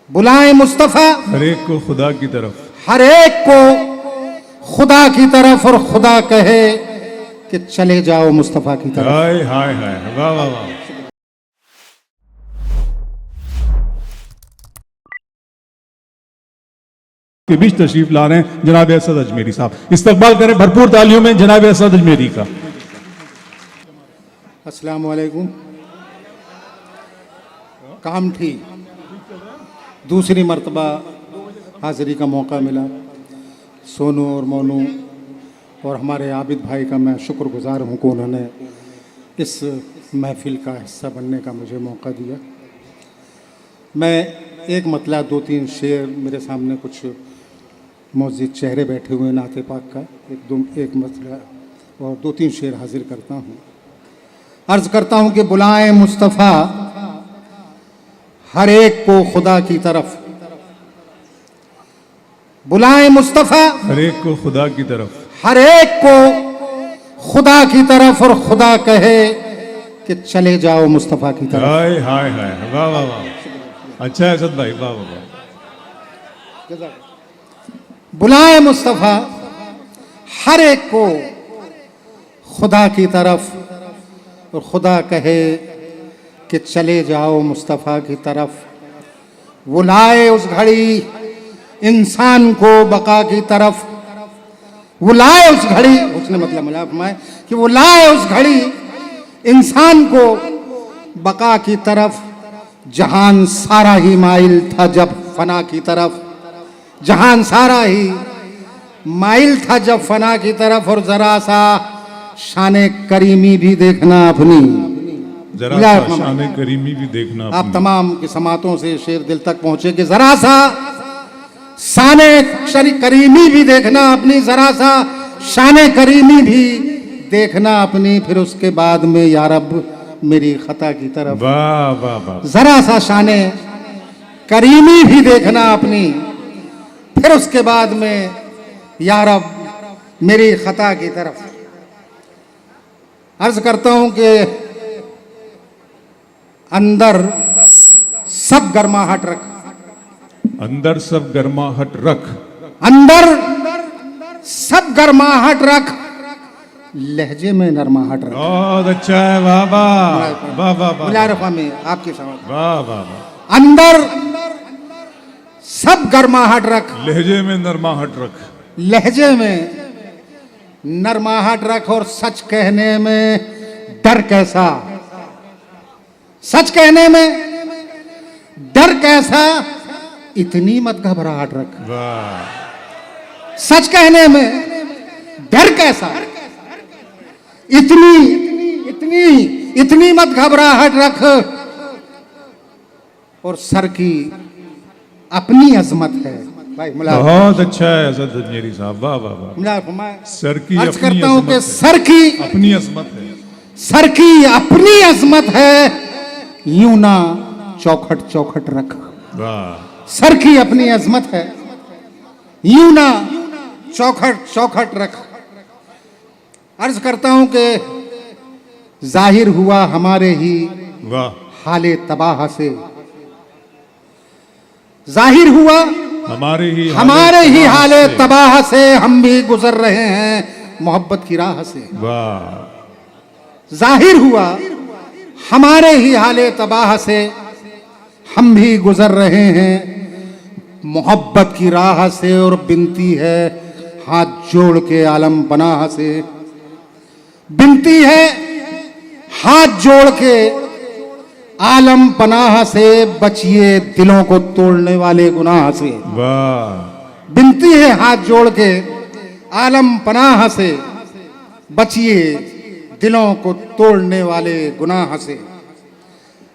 बुलाए मुस्तफा हर एक को खुदा की तरफ, हर एक को खुदा की तरफ, और खुदा कहे कि चले जाओ मुस्तफा की तरफ। हाय हाय हाय, वाह वाह वाह। के बीच तशरीफ ला रहे हैं जनाब असद अजमेरी साहब। इस्तकबाल करें भरपूर तालियों में जनाब असद अजमेरी का। अस्सलाम वालेकुम। काम थी, दूसरी मर्तबा हाज़िरी का मौका मिला। सोनू और मोनू और हमारे आबिद भाई का मैं शुक्रगुजार हूँ कि उन्होंने इस महफ़िल का हिस्सा बनने का मुझे मौका दिया। मैं एक मतला दो तीन शेर, मेरे सामने कुछ मौजूद चेहरे बैठे हुए नाते पाक का एक मतला और दो तीन शेर हाजिर करता हूँ। अर्ज़ करता हूँ कि बुलाएं मुस्तफ़ा हर एक को खुदा की तरफ, बुलाएं मुस्तफ़ा हर एक को खुदा की तरफ, हर एक को खुदा की तरफ, और खुदा कहे कि चले जाओ मुस्तफ़ा की तरफ। हाय हाय हाय, वाह वाह वाह। अच्छा है असद भाई, वाह वाह वाह। बुलाए मुस्तफ़ा हर एक को खुदा की तरफ, और खुदा कहे कि चले जाओ मुस्तफ़ा की तरफ। वो लाए उस घड़ी इंसान को बका की तरफ, वो लाए उस घड़ी, उसने मतलब मिला फरमाए कि वो लाए उस घड़ी इंसान को बका की तरफ। जहान सारा ही माइल था जब फना की तरफ, जहान सारा ही माइल था जब फना की तरफ। और जरा सा शाने करीमी भी देखना अपनी, जरा सा शाने करीमी भी देखना आप अपनी। तमाम की समातों से शेर दिल तक पहुंचे कि जरा सा शाने करीमी भी देखना अपनी, जरा सा शाने करीमी भी देखना अपनी। फिर उसके बाद में या रब मेरी खता की तरफ, वाह वाह वाह। जरा सा शाने करीमी भी देखना अपनी। फिर उसके बाद में या रब मेरी खता की तरफ। अर्ज करता हूं कि अंदर सब गर्माहट रख, अंदर सब गर्माहट रख, अंदर सब गर्माहट रख, लहजे में नरमाहट रख। बहुत अच्छा है, वाह वाह वाह वाह वाह। मुलारफा में आपकी समझ, वाह वाह वाह। अंदर सब गर्माहट रख, लहजे में नरमाहट रख, लहजे में नरमाहट रख। और सच कहने में डर कैसा, सच कहने में डर कैसा, इतनी मत घबराहट रख। वाह। सच कहने में डर कैसा, इतनी इतनी इतनी मत घबराहट रख। और सर की अपनी अजमत है। भाई बहुत अच्छा है असद अजमेरी साहब, वाह वाह वाह। सर की अर्ज अपनी करता हूं कि अजमत है, सर की अपनी अजमत है, सर की अपनी अजमत है, यूं ना चौखट चौखट रख। वाह। सर की अपनी अजमत है, यूं ना चौखट चौखट रख। अर्ज करता हूं कि जाहिर हुआ हमारे ही वाह। हाले तबाह से, जाहिर हुआ हमारे ही हाले तबाह से, हम भी गुजर रहे हैं मोहब्बत की राह से। वाह। जाहिर हुआ हमारे ही हाले तबाह से, हम भी गुजर रहे हैं मोहब्बत की राह से। और बिनती है हाथ जोड़ के आलम पनाह से, बिनती है हाथ जोड़ के आलम पनाह से, बचिए दिलों को तोड़ने वाले गुनाह से। वाह। बिनती है हाथ जोड़ के आलम पनाह से, बचिए दिलों को तोड़ने वाले गुनाह से।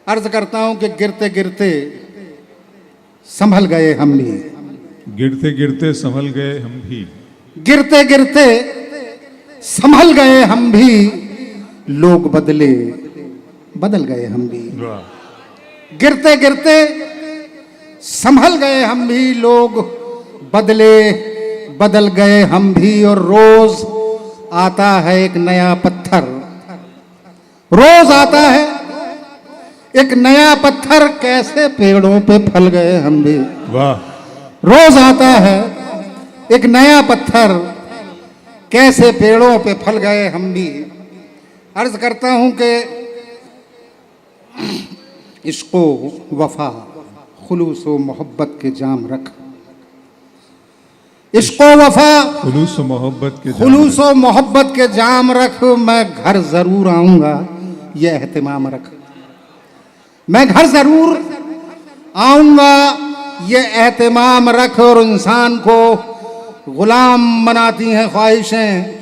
अर्ज करता हूं कि गिरते गिरते संभल गए हम भी, गिरते गिरते संभल गए हम भी, गिरते गिरते संभल गए हम भी, लोग बदले बदल गए हम भी। वाह। गिरते गिरते संभल गए हम भी, लोग बदले बदल गए हम भी। और रोज आता है एक नया पत्थर, रोज आता है एक नया पत्थर कैसे पेड़ों पे फल गए हम भी। वाह, रोज आता है एक नया पत्थर कैसे पेड़ों पे फल गए हम भी। अर्ज करता हूं कि इश्को वफा खुलूस व मोहब्बत के जाम रख। इश्को वफा खुलूस व मोहब्बत के खुलूस व मोहब्बत के जाम रख। मैं घर जरूर आऊंगा ये एहतिमाम रख। मैं घर जरूर आऊंगा ये एहतिमाम रख। और इंसान को गुलाम बनाती हैं ख्वाहिशें,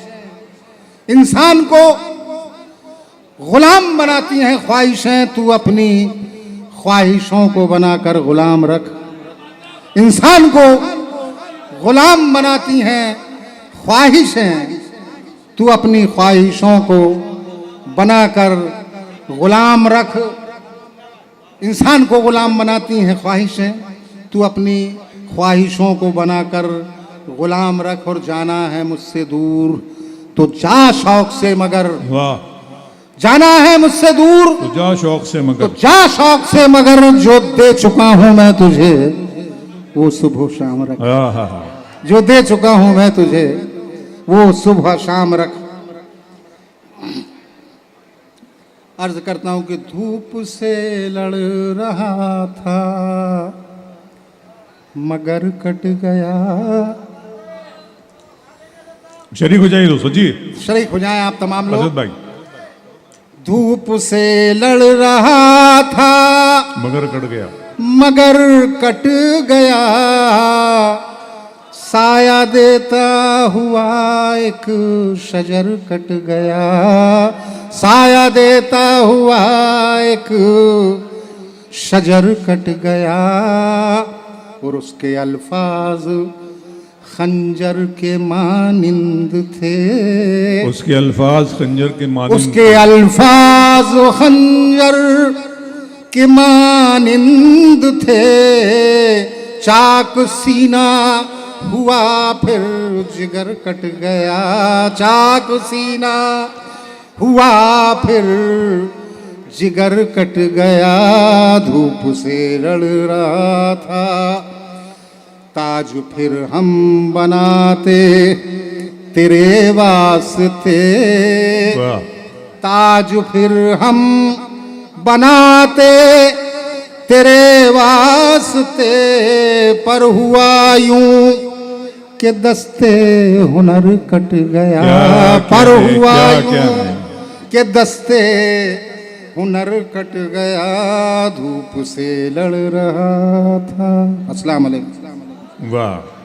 इंसान को गुलाम बनाती हैं ख्वाहिशें। तू अपनी ख्वाहिशों को बनाकर गुलाम रख। इंसान को गुलाम बनाती हैं ख्वाहिशें, तू अपनी ख्वाहिशों को बनाकर गुलाम रख। इंसान को गुलाम बनाती हैं ख्वाहिशें, तू अपनी ख्वाहिशों को बनाकर गुलाम रख। और जाना है मुझसे दूर तो जा शौक से मगर। वाह, जाना है मुझसे दूर तो जा शौक से तो मगर। जा शौक से मगर। जो दे चुका हूं मैं तुझे वो सुबह शाम रख। आहा, जो दे चुका हूं मैं तुझे वो सुबह शाम रख। अर्ज करता हूं कि धूप से लड़ रहा था मगर कट गया। शरीक हो जाइए दोस्तों जी, शरीक हो जाएं आप तमाम लोग। अजद भाई। धूप से लड़ रहा था मगर कट गया, मगर कट गया। साया देता हुआ एक शजर कट गया। साया देता हुआ एक शजर कट गया। और उसके अल्फाज खंजर के मानिंद थे। उसके अल्फाज खंजर के मानिंद। उसके अल्फाज खंजर के मानिंद थे। चाक सीना हुआ फिर जिगर कट गया। चाक सीना हुआ फिर जिगर कट गया। धूप से लड़ रहा था ताज फिर हम बनाते तेरे वास्ते। वाह, ताज फिर हम बनाते तेरे वास्ते। पर हुआ यूं के दस्ते हुनर कट गया। पर हुआ यूं के दस्ते हुनर कट गया। धूप से लड़ रहा था। अस्सलाम वालेकुम। वाह।